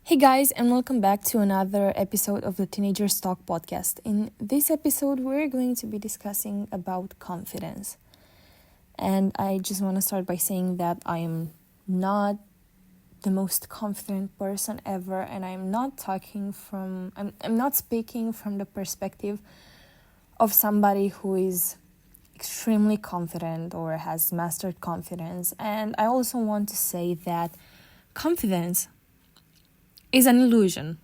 Hey guys, and welcome back to another episode of the Teenagers Talk podcast. In this episode, we're going to be discussing about confidence. And I just want to start by saying that I am not the most confident person ever, and I'm not speaking from the perspective of somebody who is extremely confident or has mastered confidence. And I also want to say that confidence is an illusion.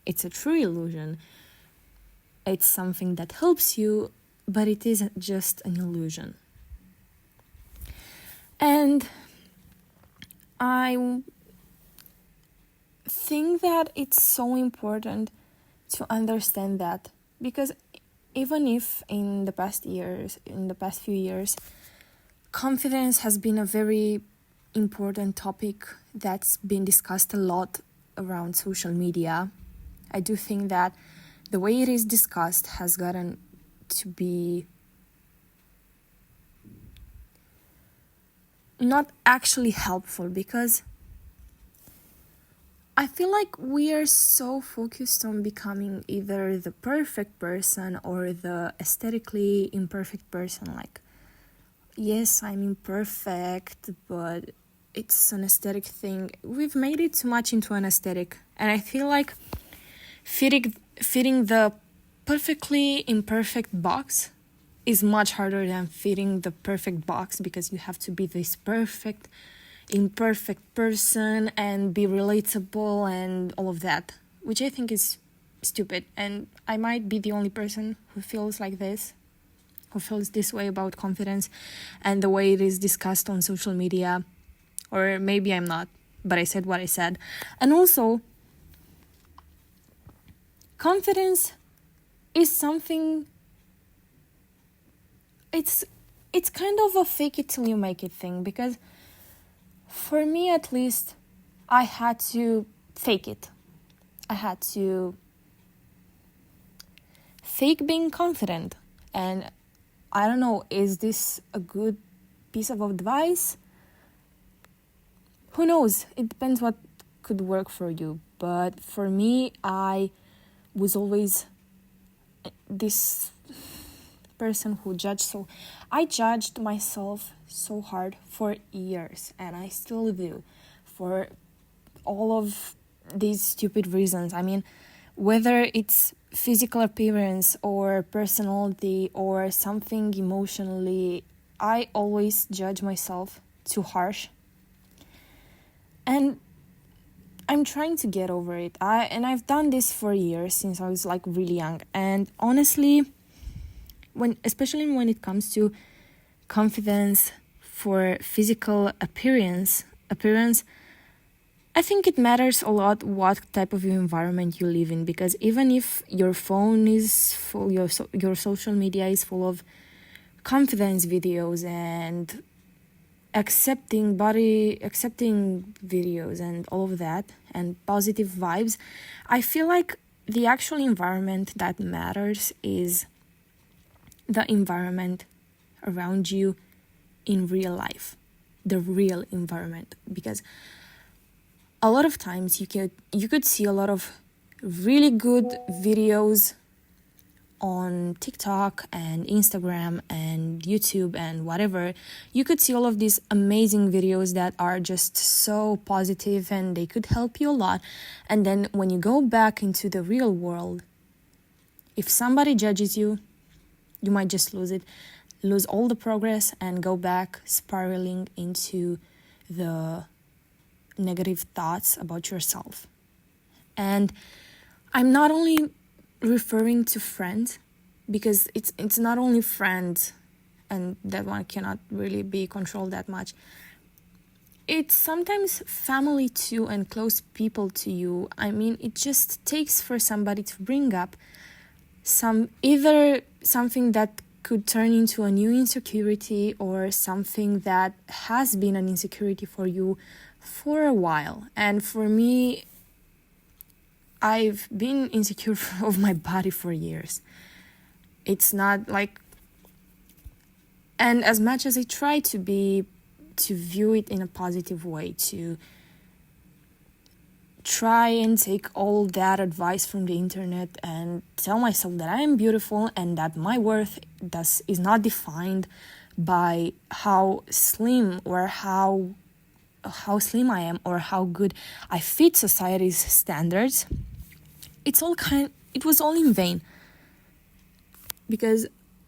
It's a true illusion. It's something that helps you, but it is just an illusion. And I think that it's so important to understand that, because even if in the past few years, confidence has been a very important topic that's been discussed a lot around social media, I do think that the way it is discussed has gotten to be not actually helpful, because I feel like we are so focused on becoming either the perfect person or the aesthetically imperfect person. Like, yes, I'm imperfect, but it's an aesthetic thing. We've made it too much into an aesthetic, and I feel like fitting the perfectly imperfect box is much harder than fitting the perfect box, because you have to be this perfect imperfect person and be relatable and all of that, which I think is stupid. And I might be the only person who feels this way about confidence and the way it is discussed on social media. Or maybe I'm not, but I said what I said. And also, confidence is something, it's kind of a fake it till you make it thing, because for me at least, I had to fake it. I had to fake being confident. And I don't know, is this a good piece of advice? Who knows? It depends what could work for you. But for me, I was always this person who judged. So I judged myself so hard for years, and I still do, for all of these stupid reasons. I mean, whether it's physical appearance or personality or something emotionally, I always judge myself too harsh. And I'm trying to get over it. I've done this for years, since I was like really young. And honestly, especially when it comes to confidence for physical appearance, I think it matters a lot what type of environment you live in, because even if your phone is full, your social media is full of confidence videos and accepting videos and all of that and positive vibes, I feel like the actual environment that matters is the environment around you in real life, the real environment. Because a lot of times you could see a lot of really good videos on TikTok and Instagram and YouTube and whatever. You could see all of these amazing videos that are just so positive and they could help you a lot. And then when you go back into the real world, if somebody judges you, you might just lose all the progress and go back spiraling into the negative thoughts about yourself. And I'm not only referring to friends, because it's not only friends, and that one cannot really be controlled that much. It's sometimes family too, and close people to you. I mean, it just takes for somebody to bring up either something that could turn into a new insecurity, or something that has been an insecurity for you for a while. And for me, I've been insecure of my body for years. It's not like, and as much as I try to view it in a positive way, to try and take all that advice from the internet and tell myself that I am beautiful and that my worth is not defined by how slim or how slim I am or how good I fit society's standards, it was all in vain. Because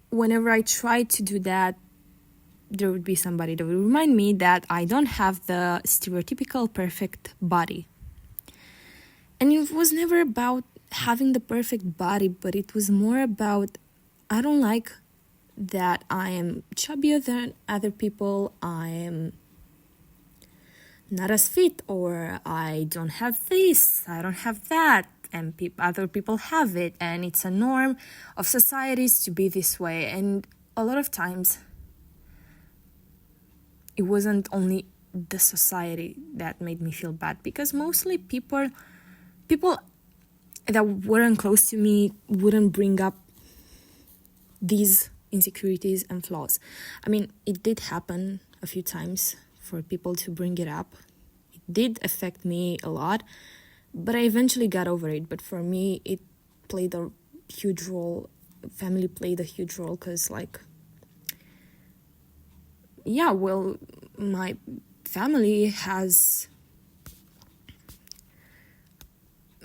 whenever I tried to do that, there would be somebody that would remind me that I don't have the stereotypical perfect body. And it was never about having the perfect body, but it was more about, I don't like that I am chubbier than other people, I am not as fit, or I don't have this, I don't have that, and other people have it, and it's a norm of societies to be this way. And a lot of times, it wasn't only the society that made me feel bad, because mostly people that weren't close to me wouldn't bring up these insecurities and flaws. I mean, it did happen a few times for people to bring it up. It did affect me a lot, but I eventually got over it. But for me, it played a huge role. Family played a huge role because, my family has...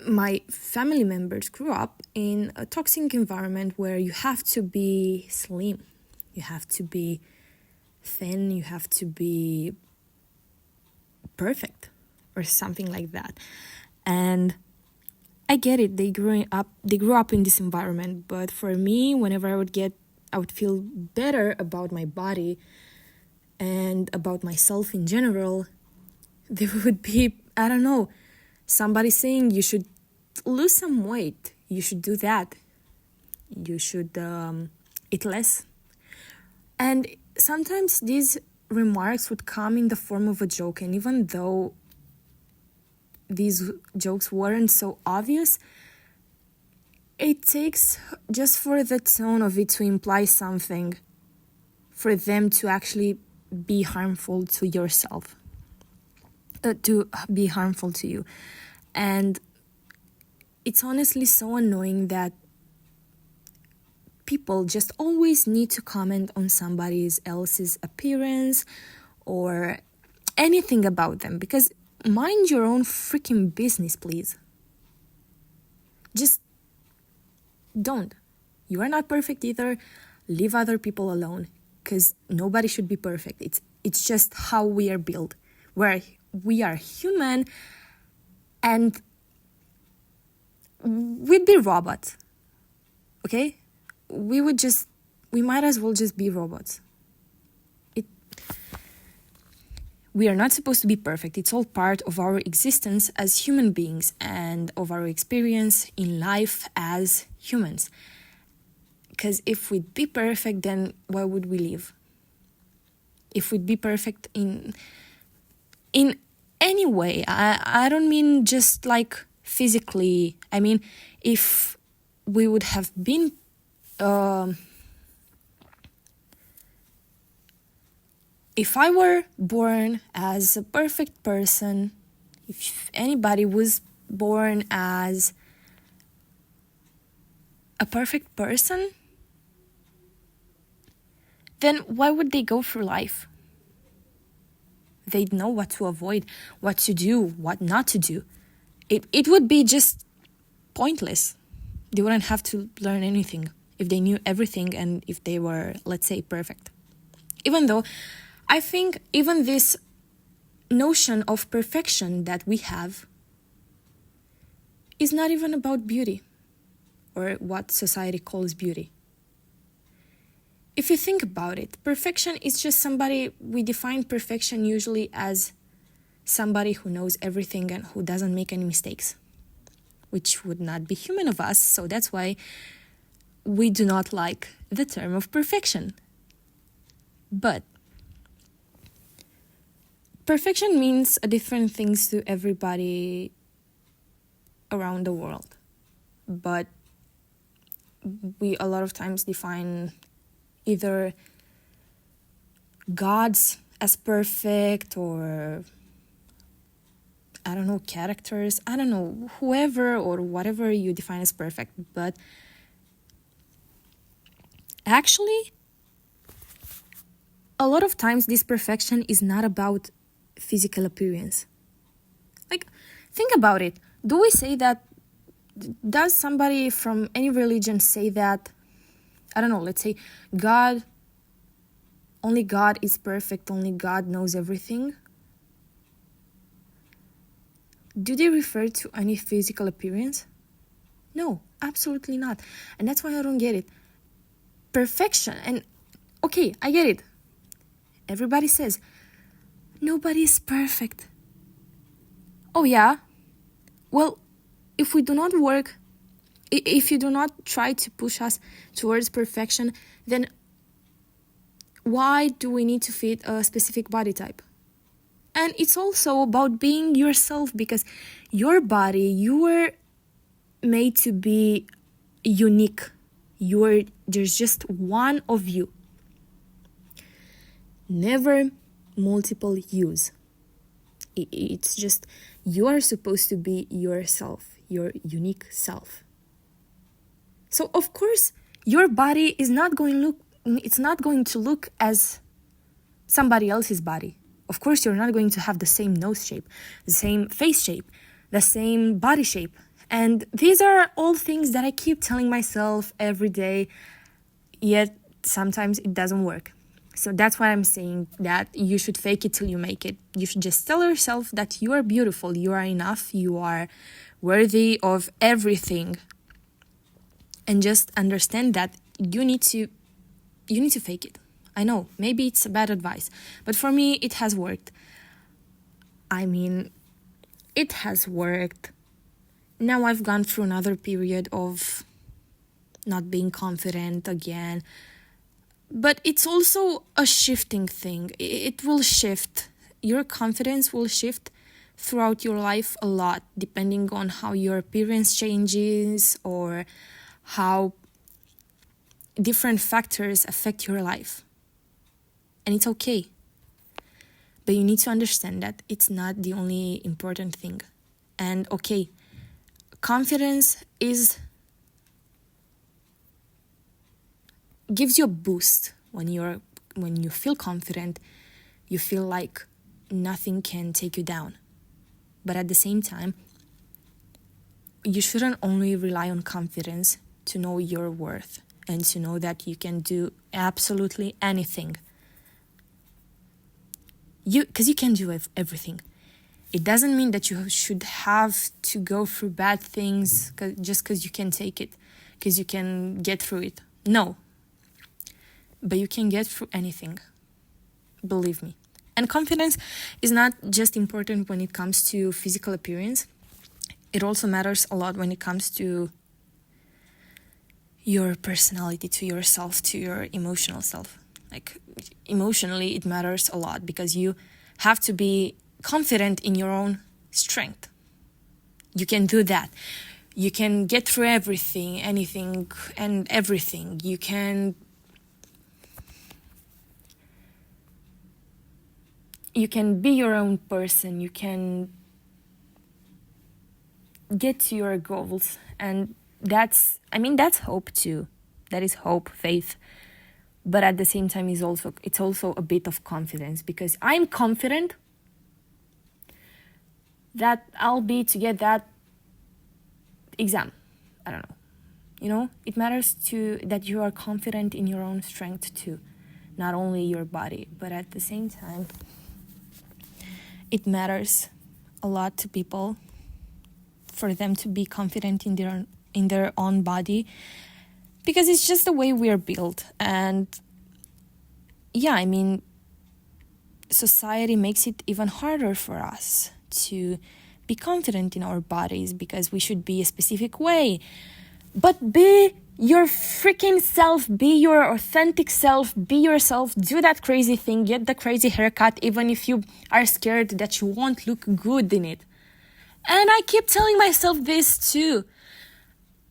My family members grew up in a toxic environment where you have to be slim, you have to be thin, you have to be perfect or something like that. And I get it, they grew up in this environment, but for me, whenever I would feel better about my body and about myself in general, there would be, I don't know, somebody saying you should lose some weight, you should do that, you should eat less. And sometimes these remarks would come in the form of a joke, and even though these jokes weren't so obvious, it takes just for the tone of it to imply something for them to actually be harmful to yourself, to be harmful to you. And it's honestly so annoying that people just always need to comment on somebody else's appearance or anything about them, because mind your own freaking business, please. Just don't. You are not perfect either. Leave other people alone, because nobody should be perfect. It's just how we are built, where we are human, and we'd be robots, okay? We might as well just be robots. We are not supposed to be perfect. It's all part of our existence as human beings and of our experience in life as humans. Because if we'd be perfect, then why would we live? If we'd be perfect in any way, I don't mean just physically. I mean, if we would have been if I were born as a perfect person, if anybody was born as a perfect person, then why would they go through life? They'd know what to avoid, what to do, what not to do. It would be just pointless. They wouldn't have to learn anything if they knew everything and if they were, let's say, perfect. Even though I think even this notion of perfection that we have is not even about beauty or what society calls beauty. If you think about it, perfection is just we define perfection usually as somebody who knows everything and who doesn't make any mistakes, which would not be human of us, so that's why we do not like the term of perfection. But perfection means different things to everybody around the world. But we a lot of times define either gods as perfect or I don't know, characters, I don't know, whoever or whatever you define as perfect. But actually, a lot of times this perfection is not about physical appearance. Like, think about it. Do we say that, does somebody from any religion say that, I don't know, let's say only God is perfect, only God knows everything? Do they refer to any physical appearance? No, absolutely not. And that's why I don't get it. Perfection, and okay, I get it. Everybody says, nobody is perfect. Oh yeah? Well, if we do not work, if you do not try to push us towards perfection, then why do we need to fit a specific body type? And it's also about being yourself, because your body, you were made to be unique. There's just one of you. Never multiple yous. It's just, you are supposed to be yourself, your unique self. So of course, your body is not going to look as somebody else's body. Of course, you're not going to have the same nose shape, the same face shape, the same body shape. And these are all things that I keep telling myself every day, yet sometimes it doesn't work. So that's why I'm saying that you should fake it till you make it. You should just tell yourself that you are beautiful, you are enough, you are worthy of everything. And just understand that you need to fake it. I know, maybe it's a bad advice, but for me, it has worked. I mean, it has worked. Now I've gone through another period of not being confident again. But it's also a shifting thing. It will shift. Your confidence will shift throughout your life a lot, depending on how your appearance changes or how different factors affect your life. And it's okay. But you need to understand that it's not the only important thing. And okay, confidence gives you a boost when you feel confident. You feel like nothing can take you down. But at the same time, you shouldn't only rely on confidence to know your worth and to know that you can do absolutely anything. Because you can do everything. It doesn't mean that you should have to go through bad things just because you can take it, because you can get through it. No. But you can get through anything. Believe me. And confidence is not just important when it comes to physical appearance. It also matters a lot when it comes to your personality, to yourself, to your emotional self. Like, emotionally, it matters a lot because you have to be confident in your own strength. You can do that. You can get through everything, anything and everything. You can be your own person. You can get to your goals. And that's hope too. That is hope, faith. But at the same time, it's also a bit of confidence, because I'm confident that I'll be to get that exam. I don't know. It matters that you are confident in your own strength too. Not only your body, but at the same time, it matters a lot to people for them to be confident in their own body, because it's just the way we're built. And yeah, society makes it even harder for us to be confident in our bodies, because we should be a specific way. But be your freaking self, be your authentic self, be yourself, do that crazy thing, get the crazy haircut, even if you are scared that you won't look good in it. And I keep telling myself this too,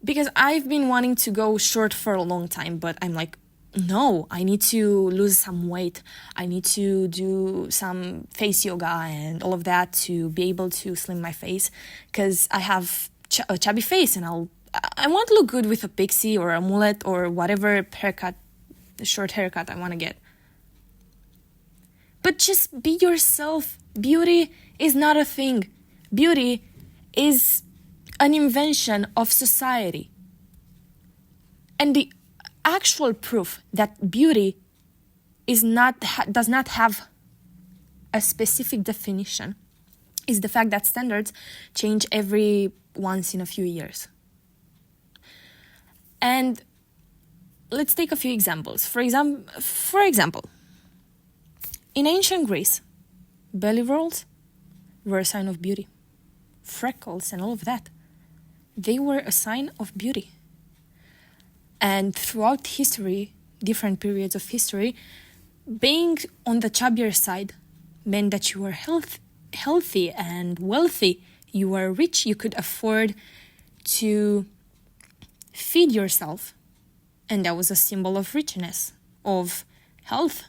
because I've been wanting to go short for a long time, but I'm like, no, I need to lose some weight. I need to do some face yoga and all of that to be able to slim my face, because I have a chubby face, and I want to look good with a pixie or a mullet or whatever haircut, short haircut I want to get. But just be yourself. Beauty is not a thing. Beauty is an invention of society. And the actual proof that beauty does not have a specific definition is the fact that standards change every once in a few years. And let's take a few examples. For example, in ancient Greece, belly rolls were a sign of beauty. Freckles and all of that, they were a sign of beauty. And throughout history, different periods of history, being on the chubbier side meant that you were healthy and wealthy. You were rich, you could afford to feed yourself. And that was a symbol of richness, of health.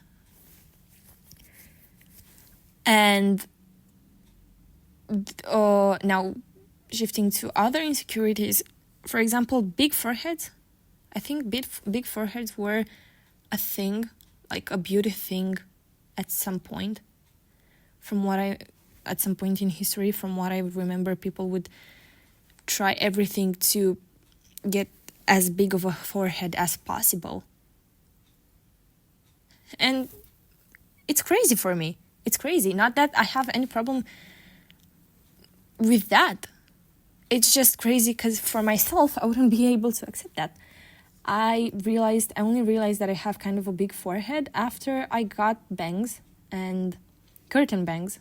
And now, shifting to other insecurities, for example, big foreheads. I think big foreheads were a thing, like a beauty thing at some point. At some point in history, from what I remember, people would try everything to get as big of a forehead as possible. And it's crazy for me. It's crazy. Not that I have any problem with that. It's just crazy because for myself, I wouldn't be able to accept that. I only realized that I have kind of a big forehead after I got bangs and curtain bangs,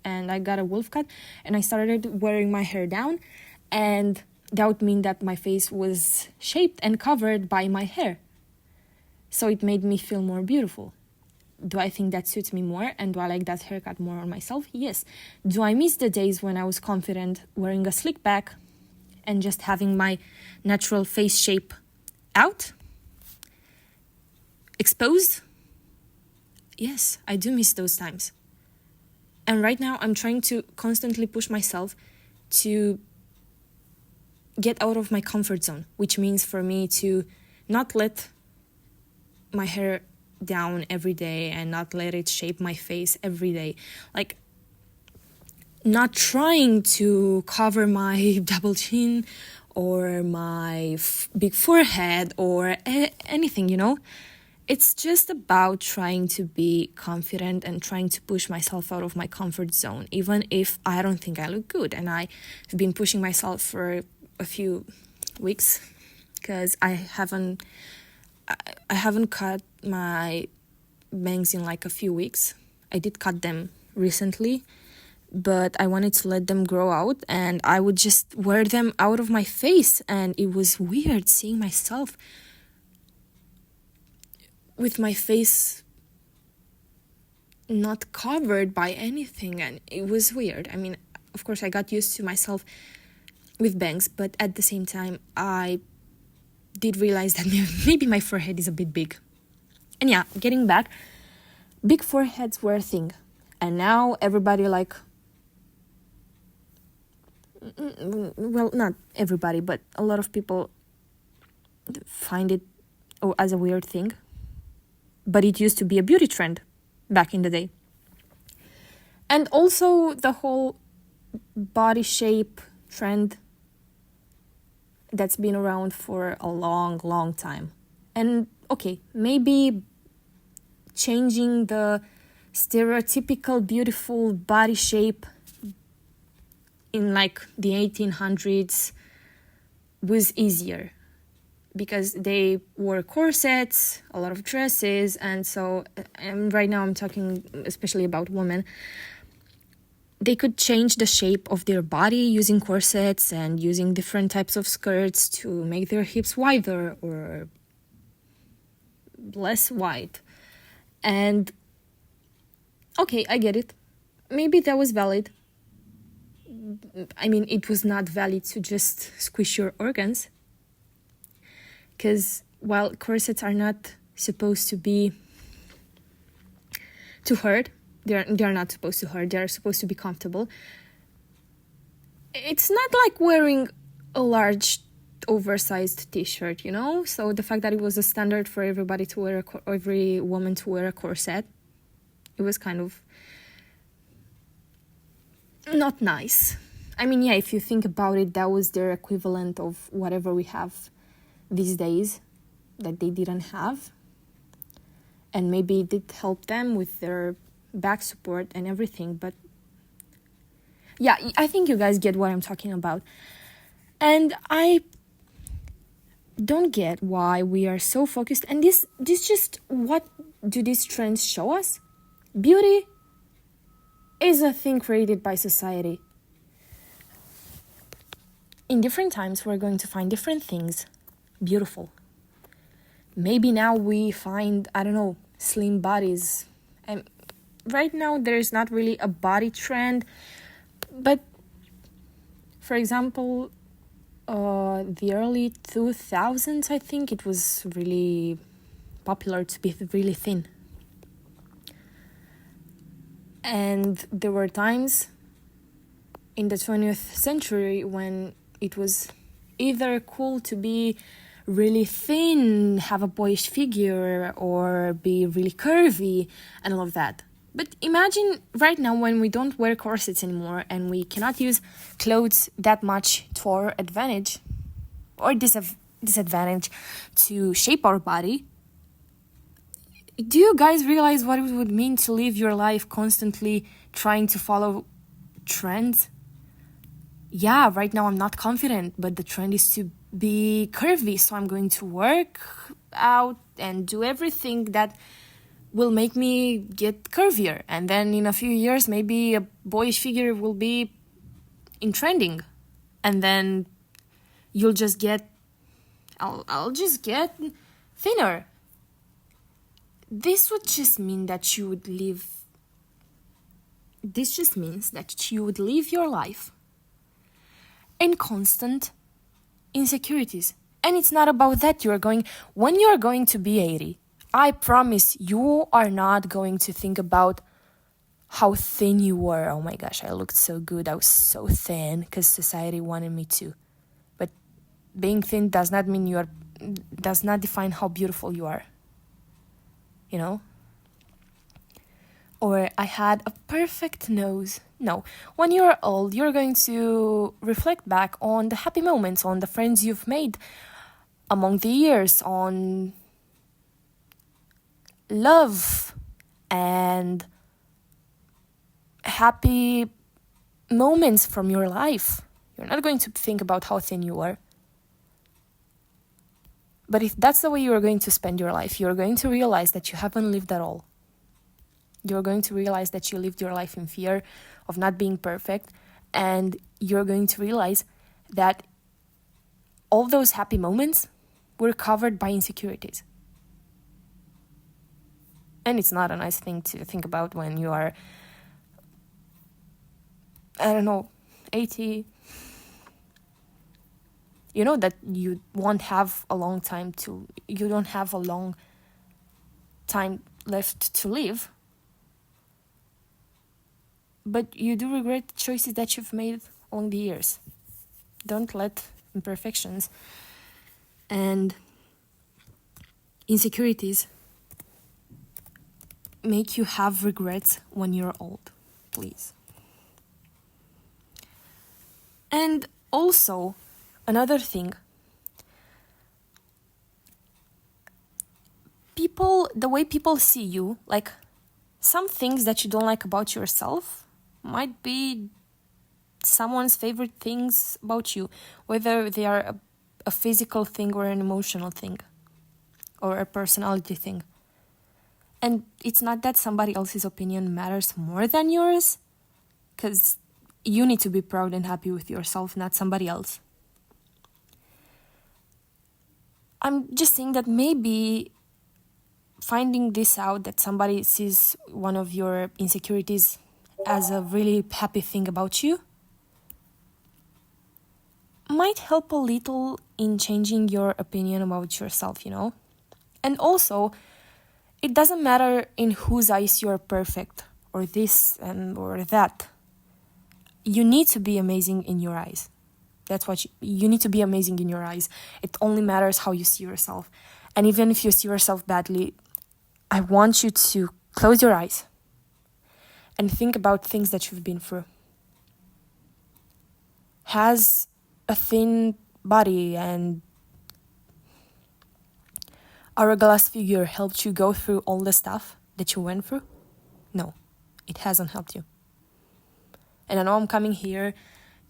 and I got a wolf cut, and I started wearing my hair down, and that would mean that my face was shaped and covered by my hair. So it made me feel more beautiful. Do I think that suits me more, and do I like that haircut more on myself? Yes. Do I miss the days when I was confident wearing a slick back and just having my natural face shape out, exposed? Yes, I do miss those times. And right now I'm trying to constantly push myself to get out of my comfort zone, which means for me to not let my hair down every day and not let it shape my face every day. Like, not trying to cover my double chin or my big forehead or anything, It's just about trying to be confident and trying to push myself out of my comfort zone, even if I don't think I look good. And I've been pushing myself for a few weeks because I haven't cut my bangs in like a few weeks. I did cut them recently, but I wanted to let them grow out, and I would just wear them out of my face, and it was weird seeing myself with my face not covered by anything, and it was weird. I mean, of course I got used to myself with bangs, but at the same time I did realize that maybe my forehead is a bit big. And yeah, getting back, big foreheads were a thing, and now everybody well, not everybody, but a lot of people find it as a weird thing. But it used to be a beauty trend back in the day. And also the whole body shape trend that's been around for a long, long time. And okay, maybe changing the stereotypical beautiful body shape in like the 1800s was easier, because they wore corsets, a lot of dresses, and so, and right now I'm talking especially about women, they could change the shape of their body using corsets and using different types of skirts to make their hips wider or less wide. And okay, I get it. Maybe that was valid. I mean, it was not valid to just squish your organs, because while corsets are not supposed to be to hurt. They're not supposed to hurt. They're supposed to be comfortable. It's not like wearing a large oversized t-shirt, you know? So the fact that it was a standard for everybody to wear every woman to wear a corset, it was kind of not nice. I mean, yeah, if you think about it, that was their equivalent of whatever we have these days that they didn't have. And maybe it did help them with their back support and everything, but yeah, I think you guys get what I'm talking about. And I don't get why we are so focused. And this just, what do these trends show us? Beauty is a thing created by society. In different times, we're going to find different things beautiful. Maybe now we find, I don't know, slim bodies. And right now, there's not really a body trend. But, for example, the early 2000s, I think, it was really popular to be really thin. And there were times in the 20th century when it was either cool to be really thin, have a boyish figure, or be really curvy and all of that. But imagine right now when we don't wear corsets anymore and we cannot use clothes that much to our advantage or disadvantage to shape our body. Do you guys realize what it would mean to live your life constantly trying to follow trends? Yeah, right now I'm not confident, but the trend is to be curvy, so I'm going to work out and do everything that will make me get curvier. And then in a few years, maybe a boyish figure will be in trending. And then you'll just get, I'll just get thinner. This would just mean that you would live, this just means that you would live your life in constant insecurities. And it's not about that. When you're going to be 80, I promise you are not going to think about how thin you were. Oh my gosh, I looked so good. I was so thin because society wanted me to. But being thin does not define how beautiful you are. You know? Or I had a perfect nose. No, when you're old, you're going to reflect back on the happy moments, on the friends you've made among the years, on love and happy moments from your life. You're not going to think about how thin you were. But if that's the way you're going to spend your life, you're going to realize that you haven't lived at all. You're going to realize that you lived your life in fear of not being perfect, and you're going to realize that all those happy moments were covered by insecurities. And it's not a nice thing to think about when you are, 80. You know that you don't have a long time left to live. But you do regret the choices that you've made along the years. Don't let imperfections and insecurities make you have regrets when you're old, please. And also, another thing, the way people see you, like some things that you don't like about yourself might be someone's favorite things about you, whether they are a physical thing or an emotional thing or a personality thing. And it's not that somebody else's opinion matters more than yours, because you need to be proud and happy with yourself, not somebody else. I'm just saying that maybe finding this out, that somebody sees one of your insecurities as a really happy thing about you, might help a little in changing your opinion about yourself, you know? And also, it doesn't matter in whose eyes you're perfect, or this and or that. You need to be amazing in your eyes. That's what you need to be amazing in your eyes. It only matters how you see yourself. And even if you see yourself badly, I want you to close your eyes and think about things that you've been through. Has a thin body and hourglass figure helped you go through all the stuff that you went through? No, it hasn't helped you. And I know I'm coming here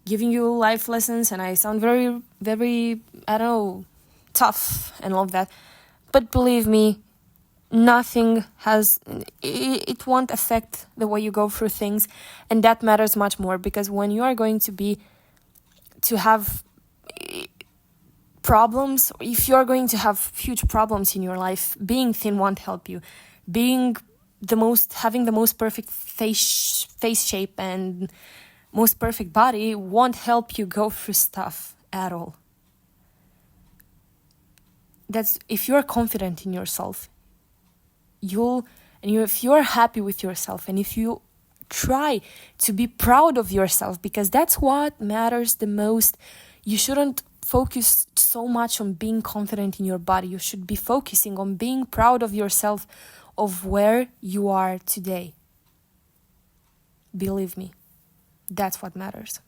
giving you life lessons and I sound very, very, I don't know, tough and all of that. But believe me, it won't affect the way you go through things. And that matters much more, because when you are going to have problems, if you're going to have huge problems in your life, being thin won't help you. Having the most perfect face shape and most perfect body won't help you go through stuff at all. That's if you're confident in yourself, if you're happy with yourself, and if you try to be proud of yourself, because that's what matters the most. You shouldn't focus so much on being confident in your body. You should be focusing on being proud of yourself, of where you are today. Believe me, that's what matters.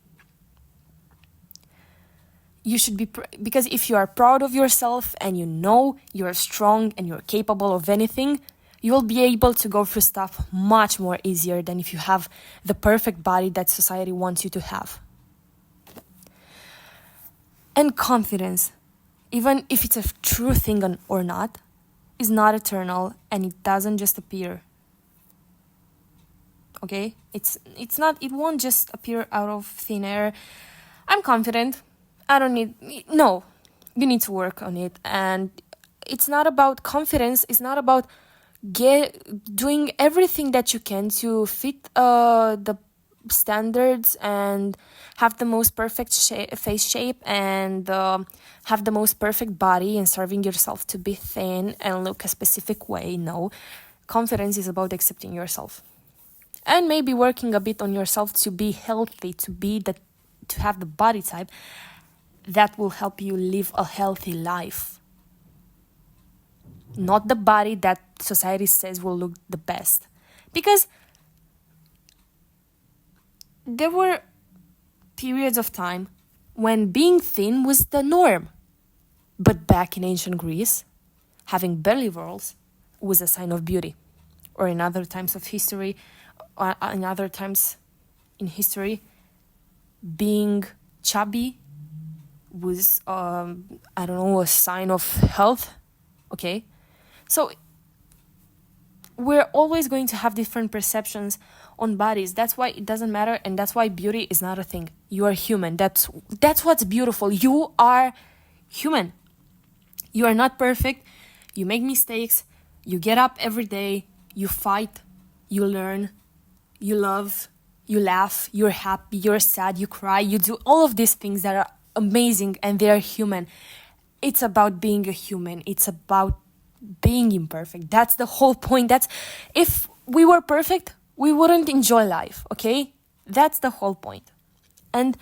You should be, because if you are proud of yourself and you know you're strong and you're capable of anything, you will be able to go through stuff much more easier than if you have the perfect body that society wants you to have. And confidence, even if it's a true thing or not, is not eternal, and it doesn't just appear. Okay? It won't just appear out of thin air. I'm confident. No, you need to work on it. And it's not about confidence. It's not about doing everything that you can to fit the standards and have the most perfect face shape and have the most perfect body and serving yourself to be thin and look a specific way. No, confidence is about accepting yourself and maybe working a bit on yourself to be healthy, to have the body type that will help you live a healthy life. Not the body that society says will look the best. Because there were periods of time when being thin was the norm. But back in ancient Greece, having belly rolls was a sign of beauty. Or in other times of history, being chubby was, a sign of health. Okay? So we're always going to have different perceptions on bodies. That's why it doesn't matter, and that's why beauty is not a thing. You are human. That's what's beautiful. You are human. You are not perfect. You make mistakes. You get up every day. You fight. You learn. You love. You laugh. You're happy. You're sad. You cry. You do all of these things that are amazing, and they are human. It's about being a human. It's about being imperfect. That's the whole point. If we were perfect, we wouldn't enjoy life, okay? That's the whole point. And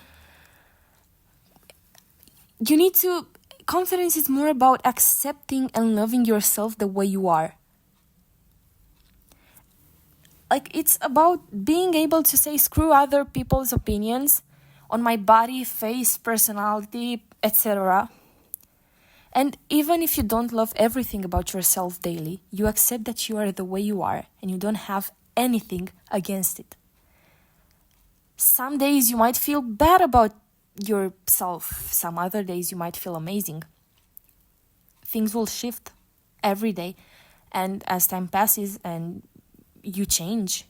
confidence is more about accepting and loving yourself the way you are. Like, it's about being able to say screw other people's opinions on my body, face, personality, etc. And even if you don't love everything about yourself daily, you accept that you are the way you are and you don't have anything against it. Some days you might feel bad about yourself. Some other days you might feel amazing. Things will shift every day. And as time passes and you change,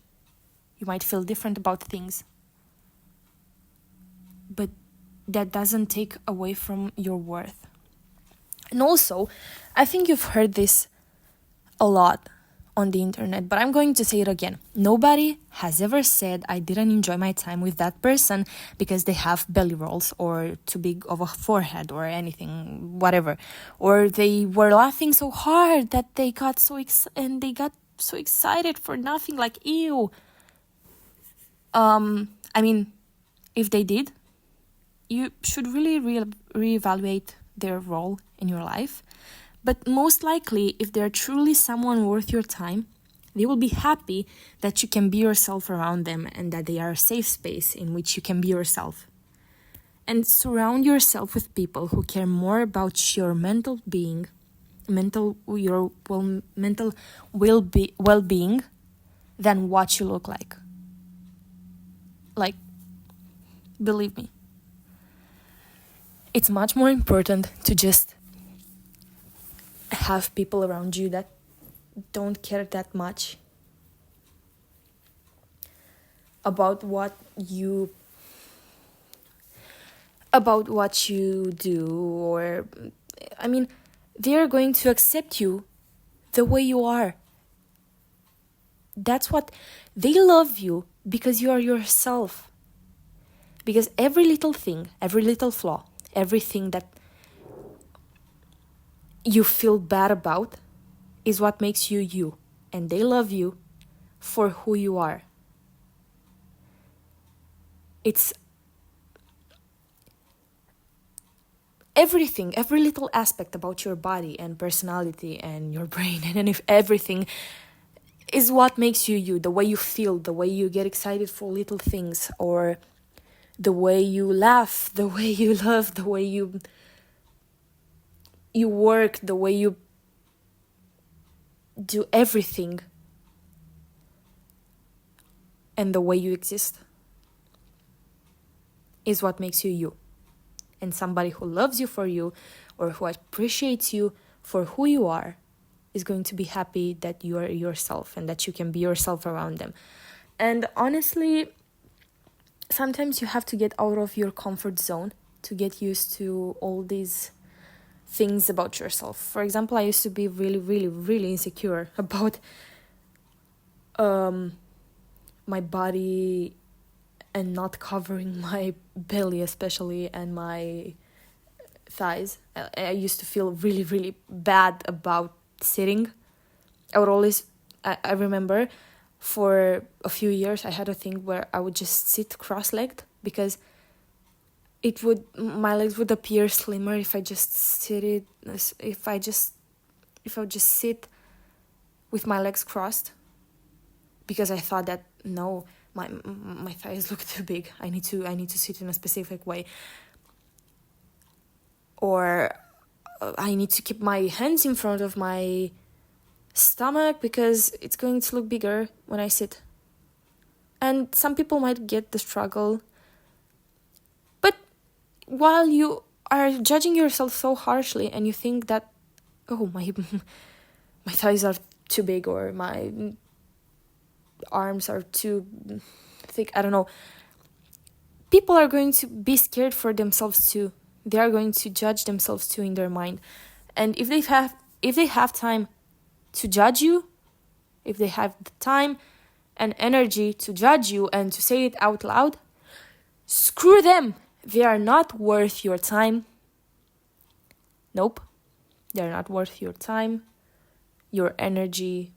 you might feel different about things. But that doesn't take away from your worth. And also, I think you've heard this a lot on the internet, but I'm going to say it again. Nobody has ever said I didn't enjoy my time with that person because they have belly rolls or too big of a forehead or anything, whatever. Or they were laughing so hard that they got so excited for nothing, like ew. I mean, if they did, you should really reevaluate their role in your life. But most likely, if they're truly someone worth your time, they will be happy that you can be yourself around them and that they are a safe space in which you can be yourself. And surround yourself with people who care more about your mental well-being than what you look like. Like, believe me, it's much more important to just have people around you that don't care that much about what you do, or I mean, they're going to accept you the way you are. That's what they love you, because you are yourself. Because every little thing, every little flaw, everything that you feel bad about is what makes you you. And they love you for who you are. It's everything, every little aspect about your body and personality and your brain and if everything is what makes you you. The way you feel, the way you get excited for little things, or the way you laugh, the way you love, the way you work, the way you do everything, and the way you exist is what makes you you. And somebody who loves you for you, or who appreciates you for who you are, is going to be happy that you are yourself and that you can be yourself around them. And honestly, sometimes you have to get out of your comfort zone to get used to all these things about yourself. For example, I used to be really insecure about my body and not covering my belly especially, and my thighs. I used to feel really bad about sitting. I would always, I remember for a few years I had a thing where I would just sit cross-legged, because my legs would appear slimmer if I just if I would just sit with my legs crossed, because I thought that no, my thighs look too big. I need to sit in a specific way, or I need to keep my hands in front of my stomach because it's going to look bigger when I sit. And some people might get the struggle, but while you are judging yourself so harshly and you think that, oh, my thighs are too big, or my arms are too thick, I don't know, people are going to be scared for themselves too. They are going to judge themselves too in their mind. And if they have time to judge you, if they have the time and energy to judge you and to say it out loud, screw them. They are not worth your time. Nope. They're not worth your time, your energy,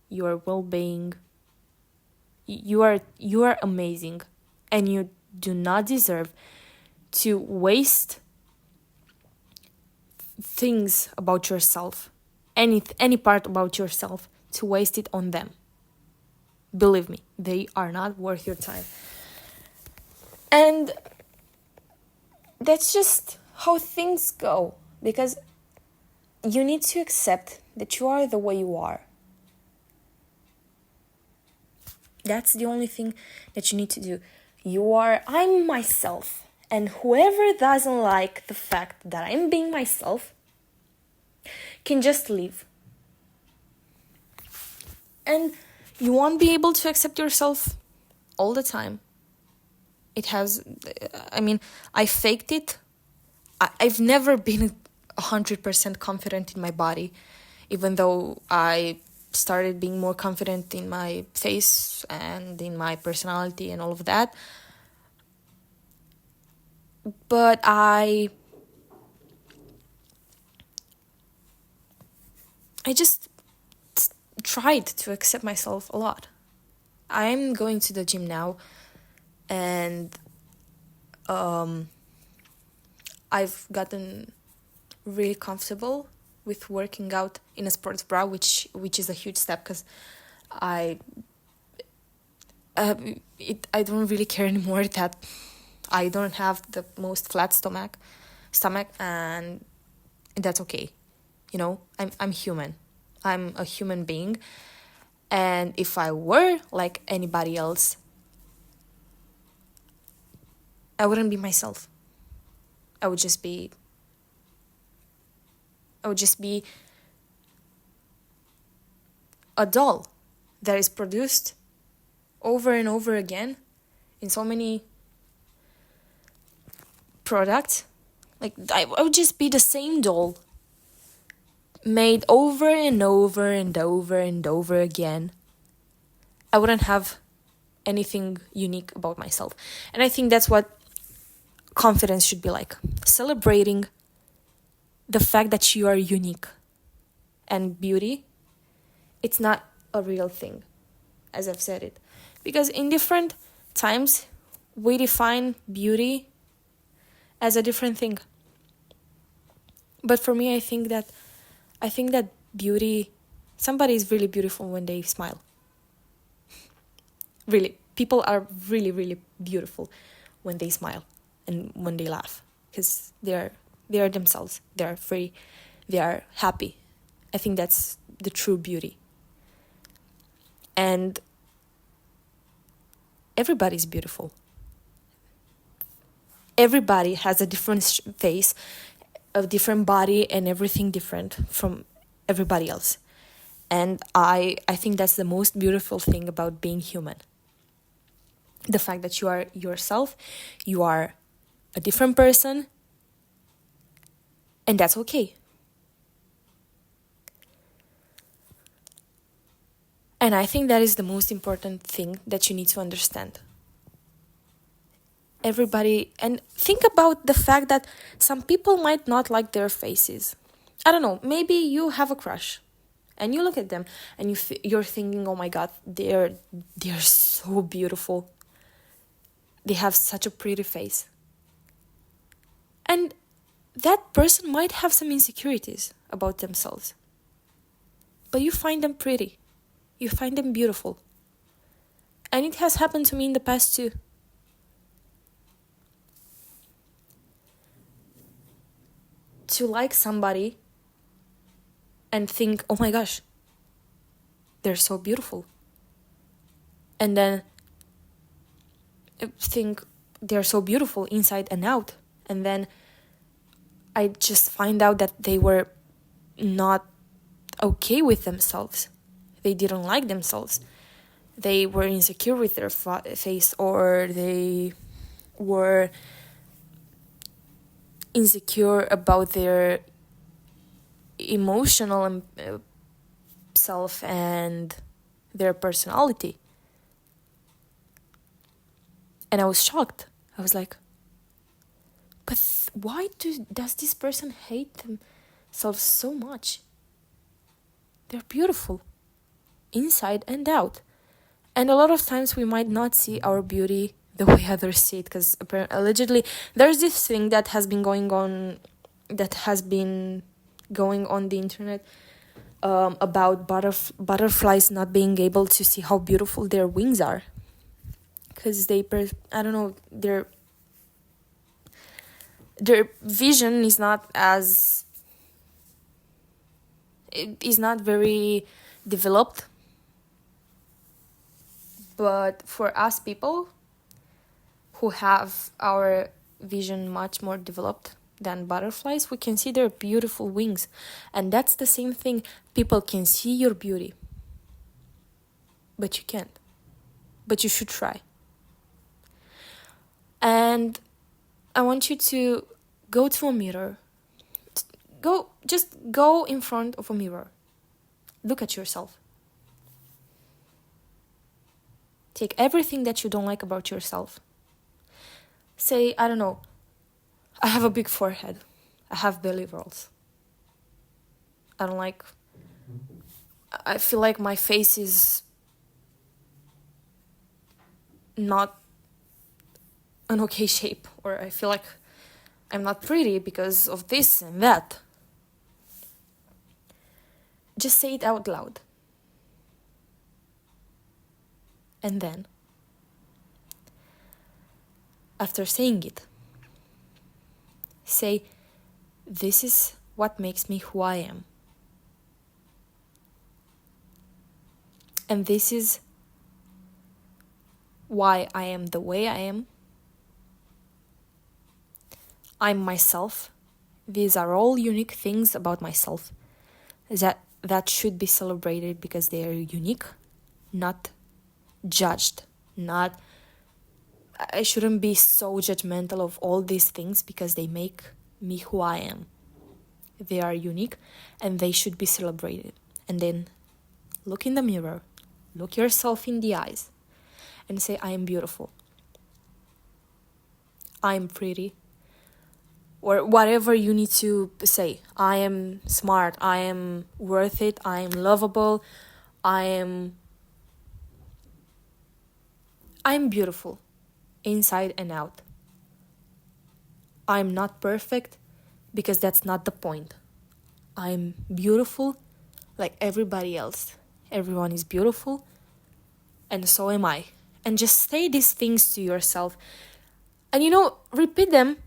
your well-being. You are amazing, and you do not deserve to waste things about yourself, any part about yourself, to waste it on them. Believe me, they are not worth your time. And that's just how things go, because you need to accept that you are the way you are. That's the only thing that you need to do. I'm myself. And whoever doesn't like the fact that I'm being myself can just leave. And you won't be able to accept yourself all the time. I faked it. I've never been 100% confident in my body, even though I started being more confident in my face and in my personality and all of that. But I just tried to accept myself a lot. I'm going to the gym now, and I've gotten really comfortable with working out in a sports bra, which is a huge step, because I don't really care anymore that I don't have the most flat stomach, and that's okay. You know, I'm human. I'm a human being, and if I were like anybody else, I wouldn't be myself. I would just be a doll that is produced over and over again in so many products. Like, I would just be the same doll made over and over and over and over again. I wouldn't have anything unique about myself. And I think that's what confidence should be like. Celebrating the fact that you are unique. And beauty, it's not a real thing, as I've said it. Because in different times, we define beauty as a different thing. But for me, I think that beauty, somebody is really beautiful when they smile. Really, people are really, really beautiful when they smile and when they laugh, because they are themselves. They are free. They are happy. I think that's the true beauty. And everybody's beautiful. Everybody has a different face, a different body, and everything different from everybody else. And I think that's the most beautiful thing about being human. The fact that you are yourself, you are a different person, and that's okay. And I think that is the most important thing that you need to understand. Everybody, and think about the fact that some people might not like their faces. I don't know, maybe you have a crush and you look at them and you're thinking, oh my god, they're so beautiful. They have such a pretty face. And that person might have some insecurities about themselves. But you find them pretty. You find them beautiful. And it has happened to me in the past too. To like somebody and think, oh my gosh, they're so beautiful. And then think they're so beautiful inside and out. And then I just find out that they were not okay with themselves. They didn't like themselves. They were insecure with their face, or they were insecure about their emotional self and their personality. And I was shocked. I was like, but why does this person hate themselves so much? They're beautiful, inside and out. And a lot of times we might not see our beauty the way others see it, because allegedly there's this thing that has been going on the internet about butterflies not being able to see how beautiful their wings are, because their vision is not very developed. But for us people who have our vision much more developed than butterflies, we can see their beautiful wings. And that's the same thing. People can see your beauty, but you can't. But you should try. And I want you to go to a mirror. Just go in front of a mirror. Look at yourself. Take everything that you don't like about yourself. Say, I don't know, I have a big forehead. I have belly rolls. I feel like my face is not an okay shape, or I feel like I'm not pretty because of this and that. Just say it out loud. And then, after saying it, say, this is what makes me who I am. And this is why I am the way I am. I'm myself. These are all unique things about myself that should be celebrated because they are unique, not judged. I shouldn't be so judgmental of all these things because they make me who I am. They are unique and they should be celebrated. And then look in the mirror, look yourself in the eyes and say, I am beautiful. I'm pretty. Or whatever you need to say. I am smart. I am worth it. I am lovable. I'm beautiful, inside and out. I'm not perfect because that's not the point. I'm beautiful like everybody else. Everyone is beautiful and so am I. And just say these things to yourself. And repeat them.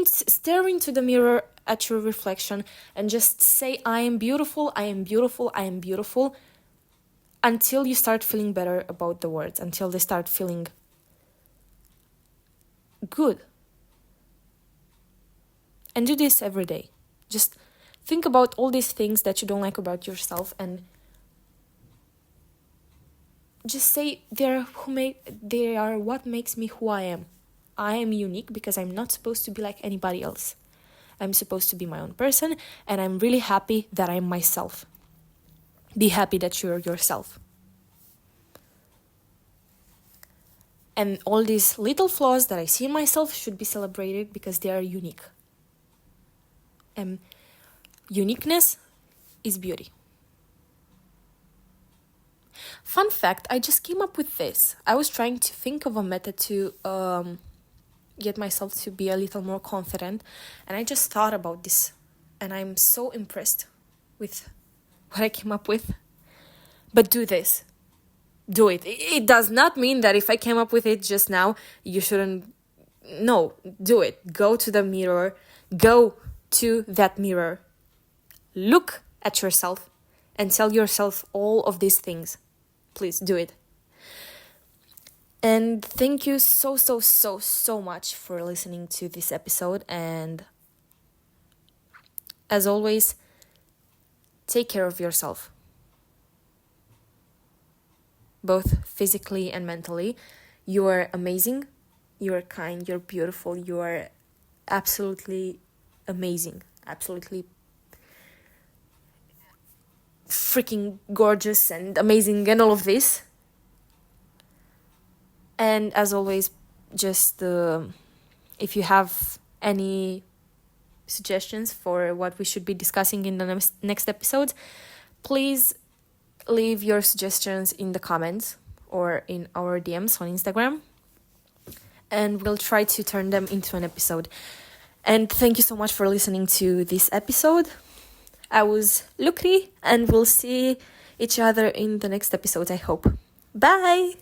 Stare into the mirror at your reflection and just say, I am beautiful, I am beautiful, I am beautiful, until you start feeling better about the words, until they start feeling good. And do this every day. Just think about all these things that you don't like about yourself and just say, they are what makes me who I am. I am unique because I'm not supposed to be like anybody else. I'm supposed to be my own person, and I'm really happy that I'm myself. Be happy that you're yourself. And all these little flaws that I see in myself should be celebrated because they are unique. And uniqueness is beauty. Fun fact, I just came up with this. I was trying to think of a method to get myself to be a little more confident, and I just thought about this and I'm so impressed with what I came up with. But do this. Do it. It does not mean that if I came up with it just now, you shouldn't. No, do it. Go to the mirror. Go to that mirror. Look at yourself and tell yourself all of these things. Please do it. And thank you so much for listening to this episode. And as always, take care of yourself. Both physically and mentally. You are amazing. You are kind. You're beautiful. You are absolutely amazing. Absolutely freaking gorgeous and amazing and all of this. And as always, just if you have any suggestions for what we should be discussing in the next episodes, please leave your suggestions in the comments or in our DMs on Instagram, and we'll try to turn them into an episode. And thank you so much for listening to this episode. I was Lukri, and we'll see each other in the next episode, I hope. Bye!